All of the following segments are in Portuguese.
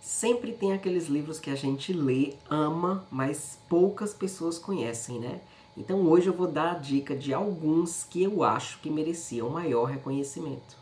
Sempre tem aqueles livros que a gente lê, ama, mas poucas pessoas conhecem, né? Então hoje eu vou dar a dica de alguns que eu acho que mereciam maior reconhecimento.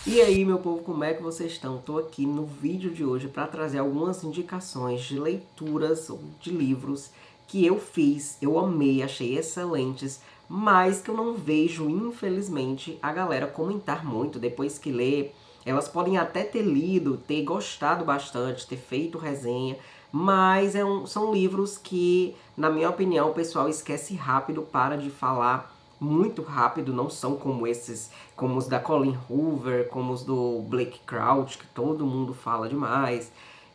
E aí, meu povo, como é que vocês estão? Estou aqui no vídeo de hoje para trazer algumas indicações de leituras ou de livros que eu fiz, eu amei, achei excelentes, mas que eu não vejo, infelizmente, a galera comentar muito depois que lê. Elas podem até ter lido, ter gostado bastante, ter feito resenha, mas são livros que, na minha opinião, o pessoal esquece rápido, para de falar muito rápido, não são como esses, como os da Colleen Hoover, como os do Blake Crouch, que todo mundo fala demais.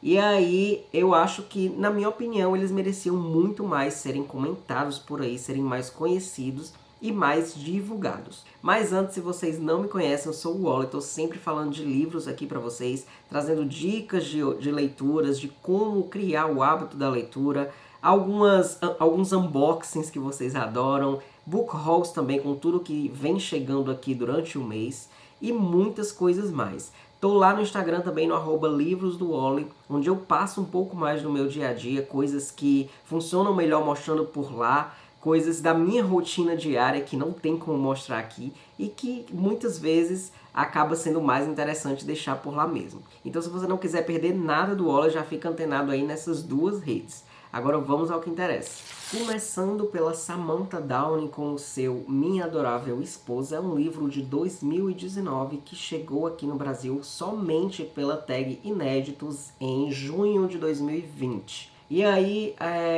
E aí, eu acho que, na minha opinião, eles mereciam muito mais serem comentados por aí, serem mais conhecidos e mais divulgados. Mas antes, se vocês não me conhecem, eu sou o Wally, estou sempre falando de livros aqui para vocês, trazendo dicas de leituras, de como criar o hábito da leitura, alguns unboxings que vocês adoram, book hauls também com tudo que vem chegando aqui durante o mês e muitas coisas mais. Estou lá no Instagram também no @livrosdowally, onde eu passo um pouco mais do meu dia a dia, coisas que funcionam melhor mostrando por lá, coisas da minha rotina diária que não tem como mostrar aqui e que muitas vezes acaba sendo mais interessante deixar por lá mesmo. Então, se você não quiser perder nada do Wally, já fica antenado aí nessas duas redes. Agora vamos ao que interessa. Começando pela Samantha Downing com o seu Minha Adorável Esposa, é um livro de 2019 que chegou aqui no Brasil somente pela tag Inéditos em junho de 2020. E aí,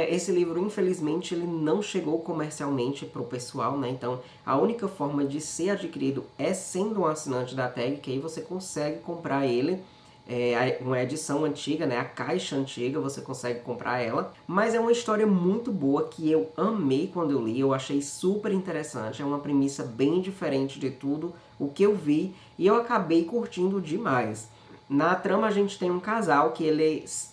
esse livro, infelizmente, ele não chegou comercialmente para o pessoal, né? Então, a única forma de ser adquirido é sendo um assinante da tag, que aí você consegue comprar ele. Uma edição antiga, né? A caixa antiga, você consegue comprar ela. Mas é uma história muito boa que eu amei quando eu li, eu achei super interessante. É uma premissa bem diferente de tudo o que eu vi e eu acabei curtindo demais. Na trama a gente tem um casal que eles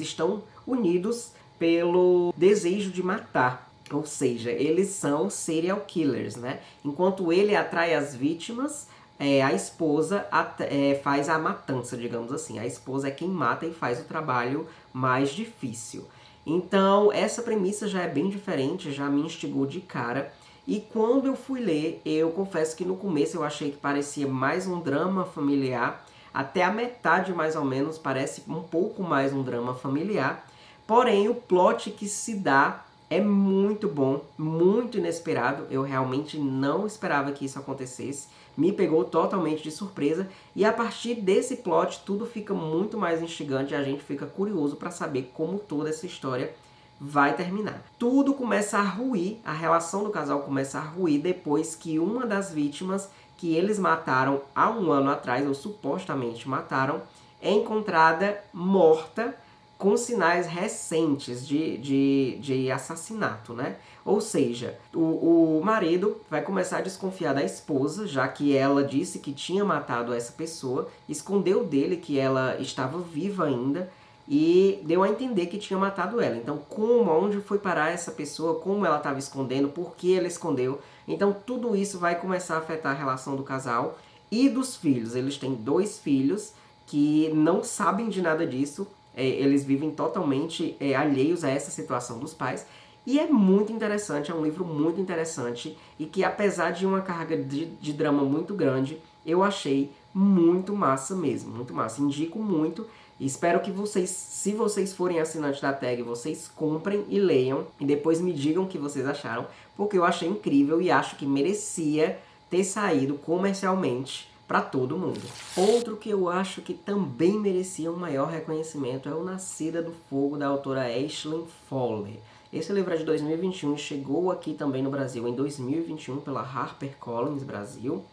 estão unidos pelo desejo de matar. Ou seja, eles são serial killers, né? Enquanto ele atrai as vítimas, a esposa faz a matança, digamos assim. A esposa é quem mata e faz o trabalho mais difícil. Então, essa premissa já é bem diferente, já me instigou de cara. E quando eu fui ler, eu confesso que no começo eu achei que parecia mais um drama familiar. Até a metade, mais ou menos, parece um pouco mais um drama familiar. Porém, o plot que se dá é muito bom, muito inesperado. Eu realmente não esperava que isso acontecesse. Me pegou totalmente de surpresa. E a partir desse plot, tudo fica muito mais instigante e a gente fica curioso para saber como toda essa história vai terminar. Tudo começa a ruir, a relação do casal começa a ruir depois que uma das vítimas que eles mataram há um ano atrás, ou supostamente mataram, é encontrada morta com sinais recentes de assassinato, né? Ou seja, o marido vai começar a desconfiar da esposa, já que ela disse que tinha matado essa pessoa, escondeu dele que ela estava viva ainda e deu a entender que tinha matado ela. Então, onde foi parar essa pessoa, como ela estava escondendo, por que ela escondeu. Então, tudo isso vai começar a afetar a relação do casal e dos filhos. Eles têm 2 filhos que não sabem de nada disso. Eles vivem totalmente alheios a essa situação dos pais. E é muito interessante, é um livro muito interessante e que, apesar de uma carga de drama muito grande, eu achei muito massa mesmo, muito massa. Indico muito e espero que vocês, se vocês forem assinantes da tag, vocês comprem e leiam e depois me digam o que vocês acharam, porque eu achei incrível e acho que merecia ter saído comercialmente para todo mundo. Outro que eu acho que também merecia um maior reconhecimento é O Nascida do Fogo, da autora Aisling Foley. Esse livro é de 2021 e chegou aqui também no Brasil em 2021 pela HarperCollins Brasil.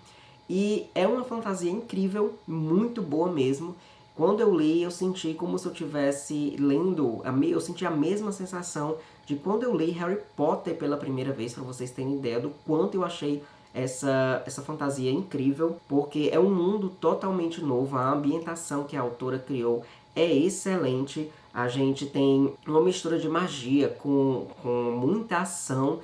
E é uma fantasia incrível, muito boa mesmo. Quando eu li, eu senti como se eu estivesse lendo, eu senti a mesma sensação de quando eu li Harry Potter pela primeira vez, para vocês terem ideia do quanto eu achei essa fantasia incrível, porque é um mundo totalmente novo, a ambientação que a autora criou é excelente, a gente tem uma mistura de magia com muita ação,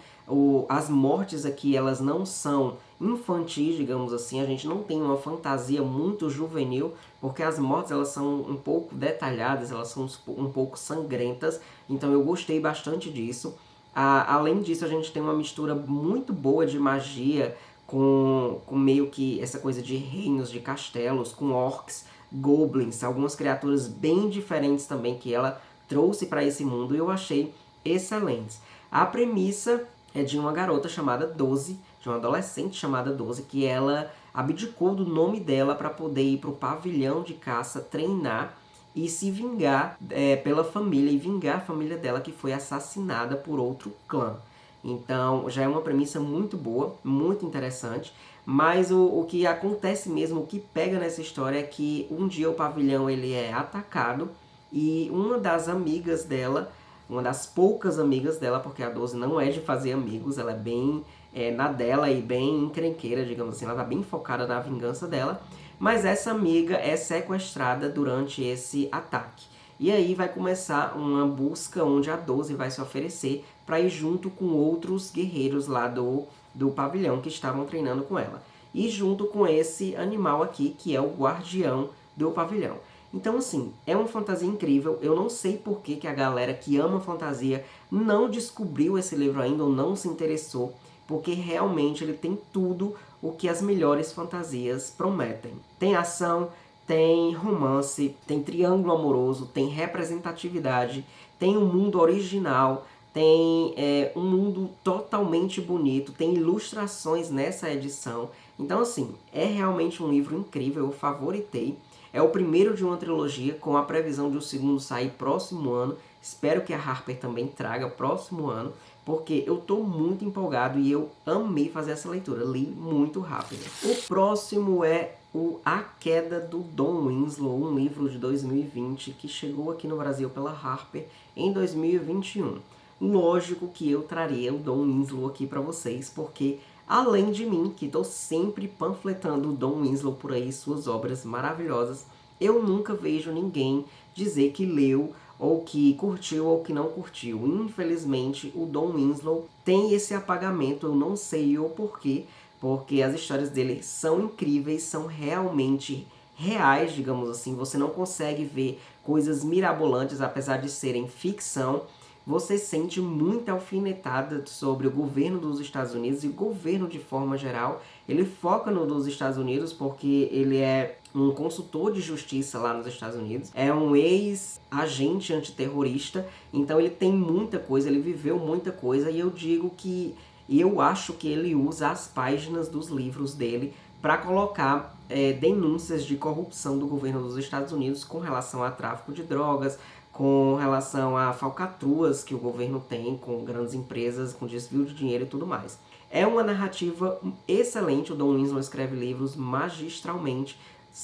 as mortes aqui elas não são infantis, digamos assim. A gente não tem uma fantasia muito juvenil, porque as mortes elas são um pouco detalhadas, elas são um pouco sangrentas, então eu gostei bastante disso. Além disso, a gente tem uma mistura muito boa de magia, com meio que essa coisa de reinos, de castelos, com orcs, goblins, algumas criaturas bem diferentes também que ela trouxe para esse mundo e eu achei excelentes. A premissa é de uma garota chamada Doze, de uma adolescente chamada Doze, que ela abdicou do nome dela para poder ir para o pavilhão de caça, treinar e se vingar pela família, e vingar a família dela que foi assassinada por outro clã. Então já é uma premissa muito boa, muito interessante, mas o que acontece mesmo, o que pega nessa história é que um dia o pavilhão ele é atacado e uma das amigas dela, uma das poucas amigas dela, porque a Doze não é de fazer amigos, ela é bem na dela e bem encrenqueira, digamos assim, ela tá bem focada na vingança dela, mas essa amiga é sequestrada durante esse ataque. E aí vai começar uma busca onde a Doze vai se oferecer para ir junto com outros guerreiros lá do pavilhão que estavam treinando com ela. E junto com esse animal aqui, que é o guardião do pavilhão. Então, assim, é uma fantasia incrível. Eu não sei por que a galera que ama fantasia não descobriu esse livro ainda ou não se interessou, porque realmente ele tem tudo o que as melhores fantasias prometem. Tem ação, tem romance, tem triângulo amoroso, tem representatividade, tem um mundo original, tem um mundo totalmente bonito, tem ilustrações nessa edição. Então, assim, é realmente um livro incrível, eu favoritei. É o primeiro de uma trilogia, com a previsão de o segundo sair próximo ano. Espero que a Harper também traga próximo ano, porque eu estou muito empolgado e eu amei fazer essa leitura. Li muito rápido. O próximo é A Queda do Don Winslow, um livro de 2020 que chegou aqui no Brasil pela Harper em 2021. Lógico que eu traria o Don Winslow aqui para vocês, porque além de mim, que estou sempre panfletando o Don Winslow por aí, suas obras maravilhosas, eu nunca vejo ninguém dizer que leu, ou que curtiu, ou que não curtiu. Infelizmente, o Don Winslow tem esse apagamento, eu não sei o porquê, porque as histórias dele são incríveis, são realmente reais, digamos assim. Você não consegue ver coisas mirabolantes, apesar de serem ficção. Você sente muita alfinetada sobre o governo dos Estados Unidos e o governo de forma geral. Ele foca no dos Estados Unidos porque ele é um consultor de justiça lá nos Estados Unidos. É um ex-agente antiterrorista, então ele tem muita coisa, ele viveu muita coisa e eu acho que ele usa as páginas dos livros dele para colocar denúncias de corrupção do governo dos Estados Unidos com relação a tráfico de drogas, com relação a falcatruas que o governo tem com grandes empresas, com desvio de dinheiro e tudo mais. É uma narrativa excelente, o Don Winslow escreve livros magistralmente,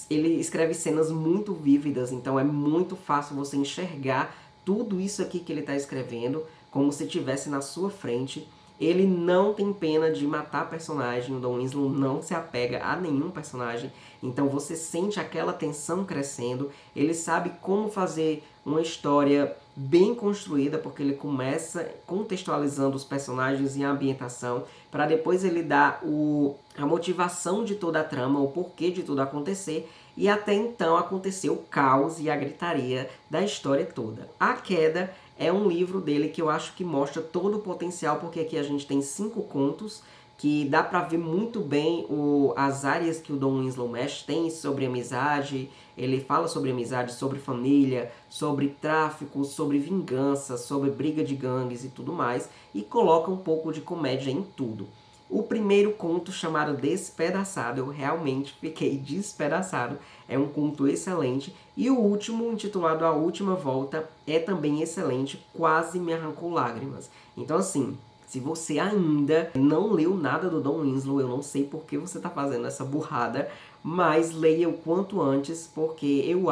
ele escreve cenas muito vívidas, então é muito fácil você enxergar tudo isso aqui que ele está escrevendo, como se estivesse na sua frente. Ele não tem pena de matar personagem, o Don Winslow não se apega a nenhum personagem, então você sente aquela tensão crescendo, ele sabe como fazer uma história bem construída, porque ele começa contextualizando os personagens e a ambientação, para depois ele dar a motivação de toda a trama, o porquê de tudo acontecer, e até então acontecer o caos e a gritaria da história toda. A Queda é um livro dele que eu acho que mostra todo o potencial, porque aqui a gente tem 5 contos, que dá pra ver muito bem as áreas que o Don Winslow mexe. Tem sobre amizade, ele fala sobre amizade, sobre família, sobre tráfico, sobre vingança, sobre briga de gangues e tudo mais, e coloca um pouco de comédia em tudo. O primeiro conto, chamado Despedaçado, eu realmente fiquei despedaçado, é um conto excelente. E o último, intitulado A Última Volta, é também excelente, quase me arrancou lágrimas. Então assim, se você ainda não leu nada do Don Winslow, eu não sei por que você está fazendo essa burrada, mas leia o quanto antes, porque eu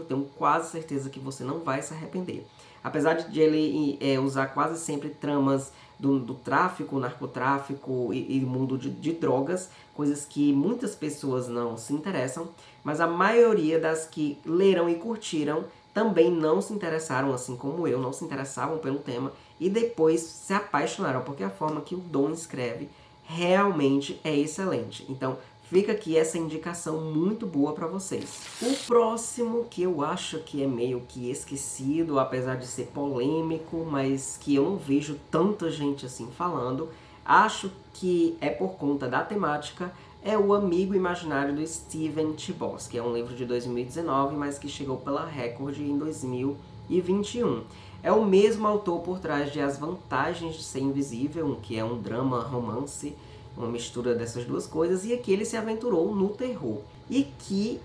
tenho quase certeza que você não vai se arrepender. Apesar de ele usar quase sempre tramas do tráfico, narcotráfico e mundo de drogas, coisas que muitas pessoas não se interessam, mas a maioria das que leram e curtiram também não se interessaram, assim como eu, não se interessavam pelo tema, e depois se apaixonaram, porque a forma que o Don escreve realmente é excelente. Então, fica aqui essa indicação muito boa para vocês. O próximo, que eu acho que é meio que esquecido, apesar de ser polêmico, mas que eu não vejo tanta gente assim falando, acho que é por conta da temática, é O Amigo Imaginário do Steven Chbosky, que é um livro de 2019, mas que chegou pela Record em 2021. É o mesmo autor por trás de As Vantagens de Ser Invisível, que é um drama romance, uma mistura dessas duas coisas, e aqui ele se aventurou no terror. E que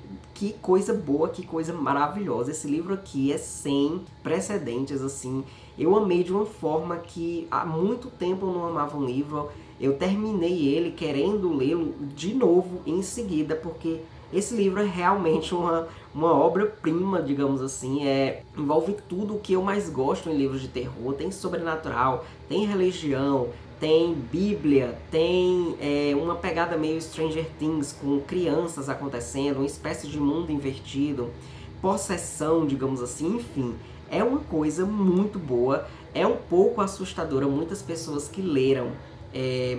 coisa boa, que coisa maravilhosa. Esse livro aqui é sem precedentes, assim. Eu amei de uma forma que há muito tempo eu não amava um livro. Eu terminei ele querendo lê-lo de novo em seguida, porque esse livro é realmente uma obra-prima, digamos assim. Envolve tudo o que eu mais gosto em livros de terror. Tem sobrenatural, tem religião, tem Bíblia, tem uma pegada meio Stranger Things, com crianças acontecendo, uma espécie de mundo invertido, possessão, digamos assim, enfim. É uma coisa muito boa, é um pouco assustadora. Muitas pessoas que leram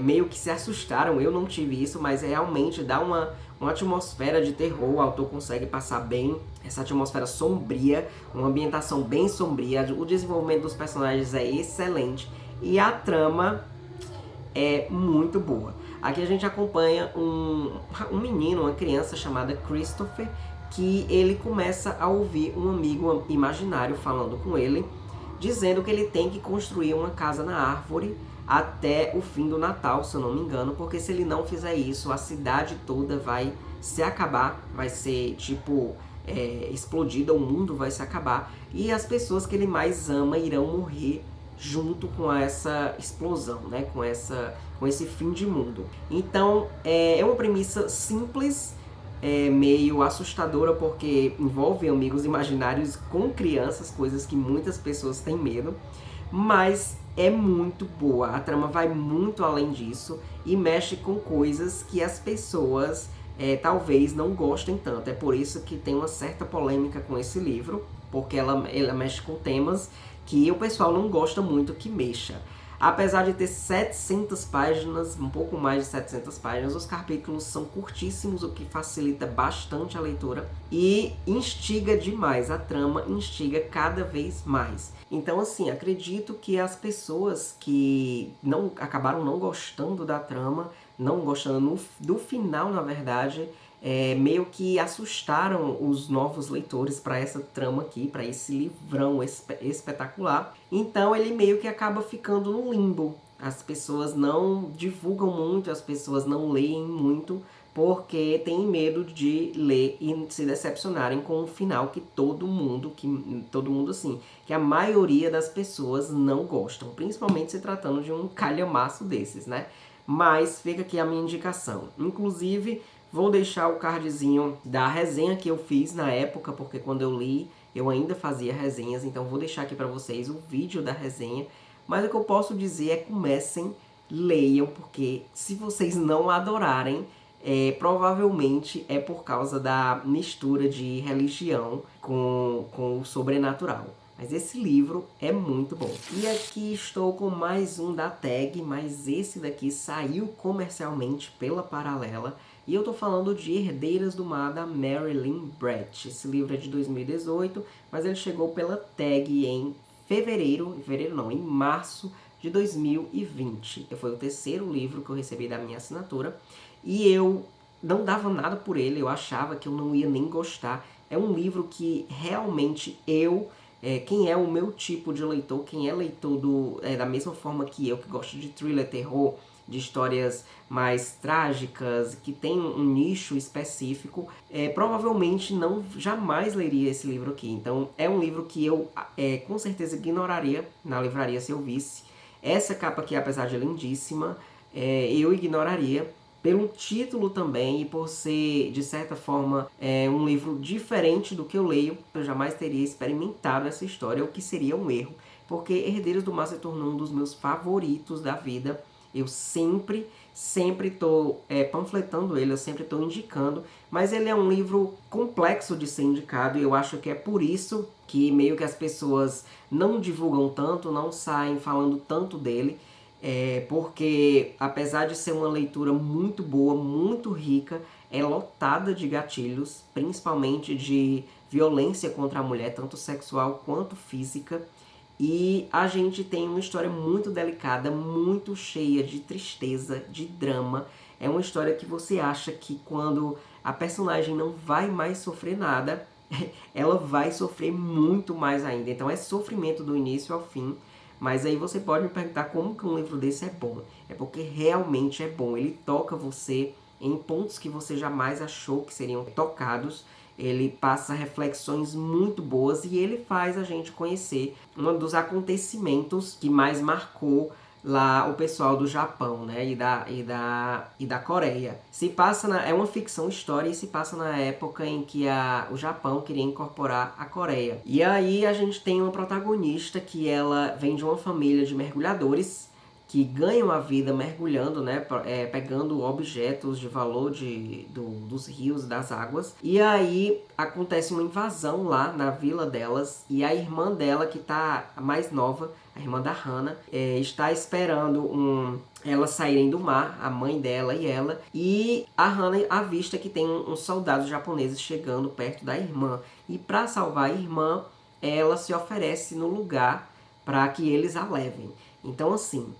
meio que se assustaram, eu não tive isso, mas realmente dá uma atmosfera de terror. O autor consegue passar bem essa atmosfera sombria, uma ambientação bem sombria, o desenvolvimento dos personagens é excelente e a trama é muito boa. Aqui a gente acompanha um menino, uma criança chamada Christopher, que ele começa a ouvir um amigo imaginário falando com ele, dizendo que ele tem que construir uma casa na árvore até o fim do Natal, se eu não me engano, porque se ele não fizer isso, a cidade toda vai se acabar, vai ser tipo explodida, o mundo vai se acabar, e as pessoas que ele mais ama irão morrer junto com essa explosão, né? com esse fim de mundo. Então é uma premissa simples, meio assustadora, porque envolve amigos imaginários com crianças, coisas que muitas pessoas têm medo, mas é muito boa. A trama vai muito além disso e mexe com coisas que as pessoas talvez não gostem tanto. É por isso que tem uma certa polêmica com esse livro, porque ela mexe com temas que o pessoal não gosta muito que mexa. Apesar de ter 700 páginas, um pouco mais de 700 páginas, os capítulos são curtíssimos, o que facilita bastante a leitura e instiga demais, a trama instiga cada vez mais. Então, assim, acredito que as pessoas que acabaram não gostando da trama, não gostando do final, na verdade, meio que assustaram os novos leitores para essa trama aqui, para esse livrão espetacular. Então ele meio que acaba ficando no limbo. As pessoas não divulgam muito, as pessoas não leem muito, porque têm medo de ler e se decepcionarem com o final que todo mundo assim, que a maioria das pessoas não gostam, principalmente se tratando de um calhamaço desses, né? Mas fica aqui a minha indicação. Inclusive, vou deixar o cardzinho da resenha que eu fiz na época, porque quando eu li, eu ainda fazia resenhas, então vou deixar aqui para vocês o vídeo da resenha. Mas o que eu posso dizer é comecem, leiam, porque se vocês não adorarem, provavelmente é por causa da mistura de religião com o sobrenatural. Mas esse livro é muito bom. E aqui estou com mais um da Tag, mas esse daqui saiu comercialmente pela Paralela. E eu tô falando de Herdeiras do Mar, da Marilyn Brett. Esse livro é de 2018, mas ele chegou pela Tag em em março de 2020. Foi o terceiro livro que eu recebi da minha assinatura. E eu não dava nada por ele, eu achava que eu não ia nem gostar. É um livro que realmente quem é o meu tipo de leitor, quem é leitor da mesma forma que eu, que gosta de thriller, terror, de histórias mais trágicas, que tem um nicho específico, provavelmente jamais leria esse livro aqui. Então é um livro que eu com certeza ignoraria na livraria se eu visse. Essa capa aqui, apesar de lindíssima, eu ignoraria pelo título também e por ser, de certa forma, um livro diferente do que eu leio. Eu jamais teria experimentado essa história, o que seria um erro, porque Herdeiros do Mar se tornou um dos meus favoritos da vida. Eu sempre estou panfletando ele, eu sempre estou indicando, mas ele é um livro complexo de ser indicado e eu acho que é por isso que meio que as pessoas não divulgam tanto, não saem falando tanto dele. porque apesar de ser uma leitura muito boa, muito rica, é lotada de gatilhos, principalmente de violência contra a mulher, tanto sexual quanto física. E a gente tem uma história muito delicada, muito cheia de tristeza, de drama. É uma história que você acha que quando a personagem não vai mais sofrer nada, ela vai sofrer muito mais ainda. Então é sofrimento do início ao fim. Mas aí você pode me perguntar como que um livro desse é bom. É porque realmente é bom. Ele toca você em pontos que você jamais achou que seriam tocados. Ele passa reflexões muito boas e ele faz a gente conhecer um dos acontecimentos que mais marcou lá o pessoal do Japão, né, e da Coreia. Se passa é uma ficção história e se passa na época em que o Japão queria incorporar a Coreia. E aí a gente tem uma protagonista que ela vem de uma família de mergulhadores que ganham a vida mergulhando, né, pegando objetos de valor dos rios, das águas. E aí acontece uma invasão lá na vila delas e a irmã dela, que tá mais nova, a irmã da Hana, está esperando elas saírem do mar, a mãe dela e ela, e a Hana avista que tem uns soldados japoneses chegando perto da irmã. E para salvar a irmã, ela se oferece no lugar para que eles a levem. Então assim,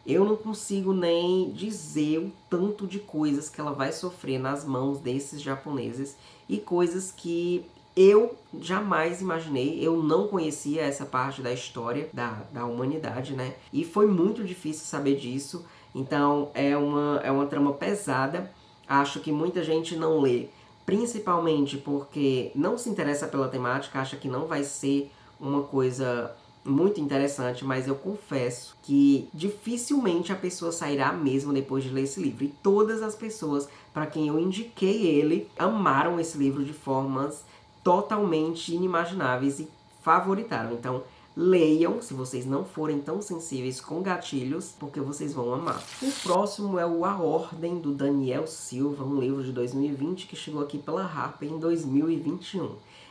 eu não consigo nem dizer o tanto de coisas que ela vai sofrer nas mãos desses japoneses e coisas que eu jamais imaginei, eu não conhecia essa parte da história da humanidade, né? E foi muito difícil saber disso, então é uma trama pesada, acho que muita gente não lê, principalmente porque não se interessa pela temática, acha que não vai ser uma coisa muito interessante, mas eu confesso que dificilmente a pessoa sairá mesmo depois de ler esse livro. E todas as pessoas para quem eu indiquei ele amaram esse livro de formas totalmente inimagináveis e favoritaram. Então, leiam, se vocês não forem tão sensíveis com gatilhos, porque vocês vão amar. O próximo é o A Ordem, do Daniel Silva, um livro de 2020 que chegou aqui pela Harper em 2021.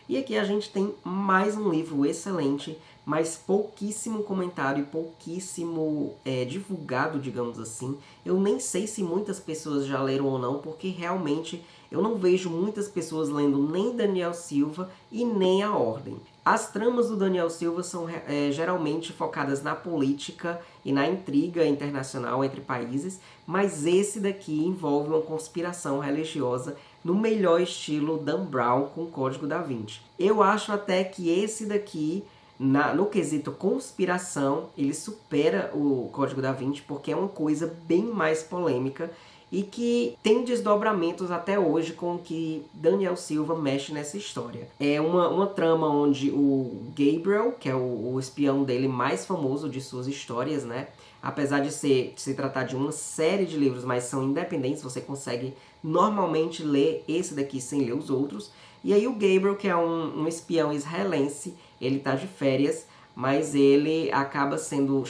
E aqui a gente tem mais um livro excelente, mas pouquíssimo comentário e pouquíssimo divulgado, digamos assim. Eu nem sei se muitas pessoas já leram ou não, porque realmente eu não vejo muitas pessoas lendo nem Daniel Silva e nem A Ordem. As tramas do Daniel Silva são geralmente focadas na política e na intriga internacional entre países, mas esse daqui envolve uma conspiração religiosa no melhor estilo Dan Brown com o Código da Vinci. Eu acho até que esse daqui, no quesito conspiração, ele supera o Código da Vinci porque é uma coisa bem mais polêmica e que tem desdobramentos até hoje com o que Daniel Silva mexe nessa história. É uma trama onde o Gabriel, que é o espião dele mais famoso de suas histórias, né? Apesar de se tratar de uma série de livros, mas são independentes, você consegue normalmente ler esse daqui sem ler os outros. E aí o Gabriel, que é um espião israelense, ele está de férias, mas ele acaba sendo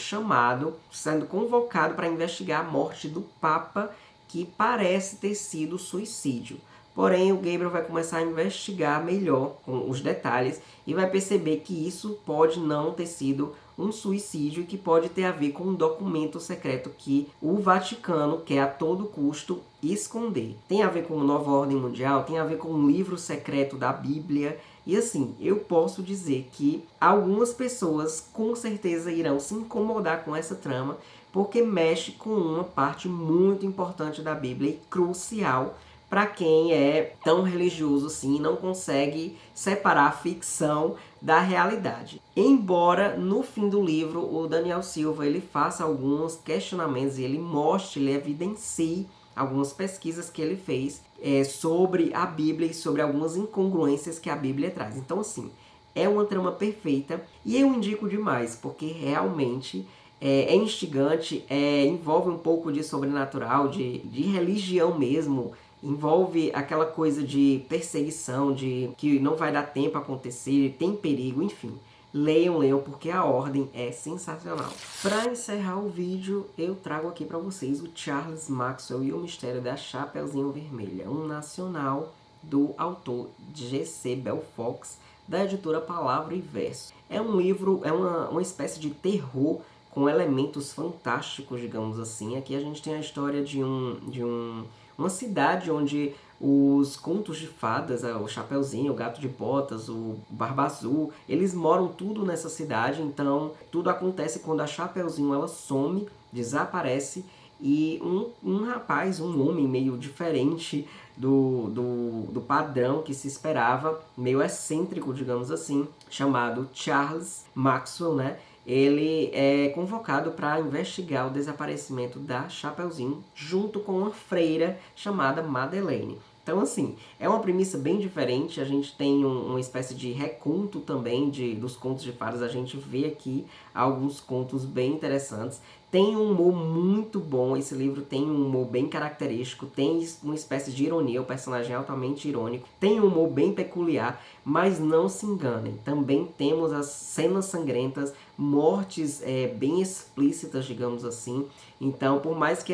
convocado para investigar a morte do Papa, que parece ter sido suicídio. Porém, o Gabriel vai começar a investigar melhor com os detalhes e vai perceber que isso pode não ter sido um suicídio e que pode ter a ver com um documento secreto que o Vaticano quer a todo custo esconder. Tem a ver com a Nova Ordem Mundial, tem a ver com um livro secreto da Bíblia. E assim, eu posso dizer que algumas pessoas com certeza irão se incomodar com essa trama, porque mexe com uma parte muito importante da Bíblia e crucial para quem é tão religioso assim e não consegue separar a ficção da realidade. Embora no fim do livro o Daniel Silva ele faça alguns questionamentos e ele mostre, ele evidencie algumas pesquisas que ele fez sobre a Bíblia e sobre algumas incongruências que a Bíblia traz. Então assim, é uma trama perfeita e eu indico demais, porque realmente é instigante, envolve um pouco de sobrenatural, de religião mesmo, envolve aquela coisa de perseguição, de que não vai dar tempo a acontecer, tem perigo, enfim. Leiam, porque A Ordem é sensacional. Para encerrar o vídeo, eu trago aqui para vocês o Charles Maxwell e o Mistério da Chapeuzinho Vermelha, um nacional do autor G.C. Belfox, da editora Palavra e Verso. É um livro, é uma espécie de terror com elementos fantásticos, digamos assim. Aqui a gente tem a história de uma cidade onde os contos de fadas, o Chapeuzinho, o Gato de Botas, o Barba Azul, eles moram tudo nessa cidade, então tudo acontece quando a Chapeuzinho ela some, desaparece, e um rapaz, um homem meio diferente do padrão que se esperava, meio excêntrico, digamos assim, chamado Charles Maxwell, né? Ele é convocado para investigar o desaparecimento da Chapeuzinho junto com uma freira chamada Madeleine. Então, assim, é uma premissa bem diferente. A gente tem uma espécie de reconto também dos contos de fadas. A gente vê aqui alguns contos bem interessantes. Tem um humor muito bom, esse livro tem um humor bem característico, tem uma espécie de ironia, o personagem é altamente irônico, tem um humor bem peculiar, mas não se enganem, também temos as cenas sangrentas, mortes bem explícitas, digamos assim. Então, por mais que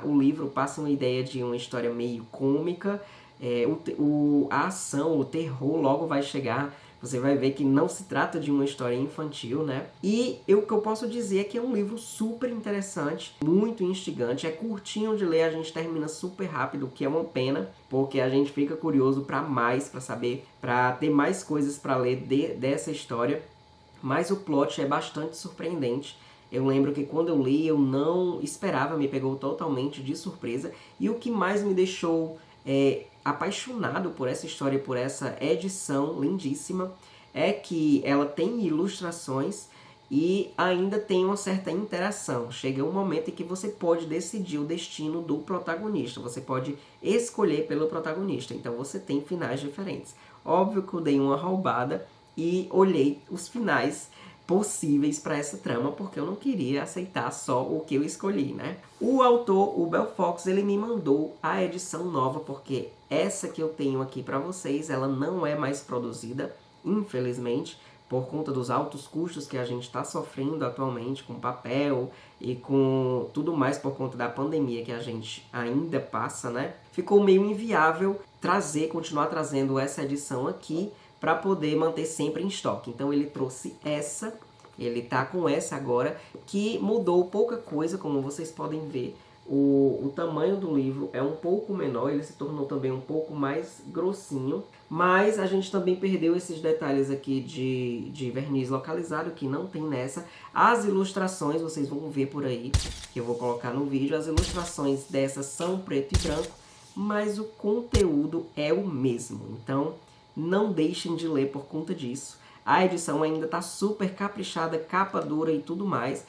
o livro passe uma ideia de uma história meio cômica, a ação, o terror logo vai chegar. Você vai ver que não se trata de uma história infantil, né? E o que eu posso dizer é que é um livro super interessante, muito instigante, é curtinho de ler, a gente termina super rápido, o que é uma pena, porque a gente fica curioso para mais, para saber, para ter mais coisas para ler dessa história. Mas o plot é bastante surpreendente. Eu lembro que quando eu li, eu não esperava, me pegou totalmente de surpresa. E o que mais me deixou apaixonado por essa história e por essa edição lindíssima é que ela tem ilustrações e ainda tem uma certa interação. Chega um momento em que você pode decidir o destino do protagonista, você pode escolher pelo protagonista, então você tem finais diferentes. Óbvio que eu dei uma roubada e olhei os finais possíveis para essa trama, porque eu não queria aceitar só o que eu escolhi, né? O autor, o Bell Fox, ele me mandou a edição nova, porque essa que eu tenho aqui para vocês, ela não é mais produzida, infelizmente, por conta dos altos custos que a gente está sofrendo atualmente com papel e com tudo mais por conta da pandemia que a gente ainda passa, né? Ficou meio inviável continuar trazendo essa edição aqui, para poder manter sempre em estoque. Então ele trouxe essa, ele tá com essa agora, que mudou pouca coisa, como vocês podem ver. O tamanho do livro é um pouco menor, ele se tornou também um pouco mais grossinho, mas a gente também perdeu esses detalhes aqui de verniz localizado, que não tem nessa. As ilustrações, vocês vão ver por aí, que eu vou colocar no vídeo, as ilustrações dessas são preto e branco, mas o conteúdo é o mesmo. Então, não deixem de ler por conta disso. A edição ainda está super caprichada, capa dura e tudo mais.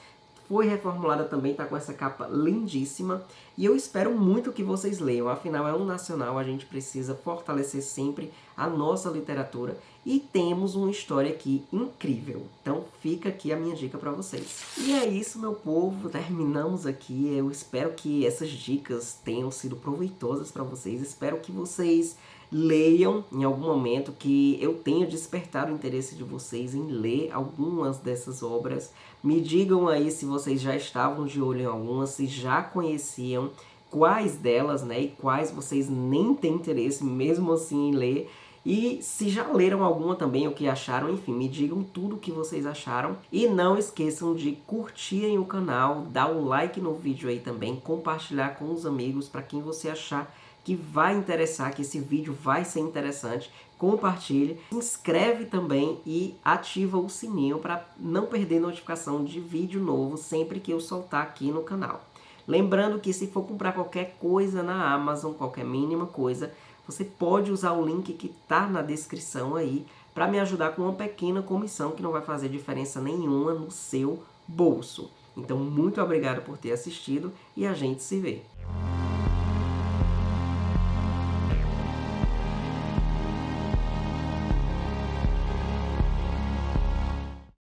Foi reformulada também, está com essa capa lindíssima. E eu espero muito que vocês leiam. Afinal, é um nacional, a gente precisa fortalecer sempre a nossa literatura. E temos uma história aqui incrível. Então fica aqui a minha dica para vocês. E é isso, meu povo. Terminamos aqui. Eu espero que essas dicas tenham sido proveitosas para vocês. Espero que vocês leiam em algum momento, que eu tenha despertado o interesse de vocês em ler algumas dessas obras. Me digam aí se vocês já estavam de olho em algumas, se já conheciam quais delas, né, e quais vocês nem têm interesse mesmo assim em ler. E se já leram alguma também, o que acharam, enfim, me digam tudo o que vocês acharam. E não esqueçam de curtirem o canal, dar um like no vídeo aí também, compartilhar com os amigos, para quem você achar que vai interessar, que esse vídeo vai ser interessante, compartilhe, se inscreve também e ativa o sininho para não perder notificação de vídeo novo sempre que eu soltar aqui no canal. Lembrando que se for comprar qualquer coisa na Amazon, qualquer mínima coisa, você pode usar o link que está na descrição aí para me ajudar com uma pequena comissão que não vai fazer diferença nenhuma no seu bolso. Então, muito obrigado por ter assistido e a gente se vê.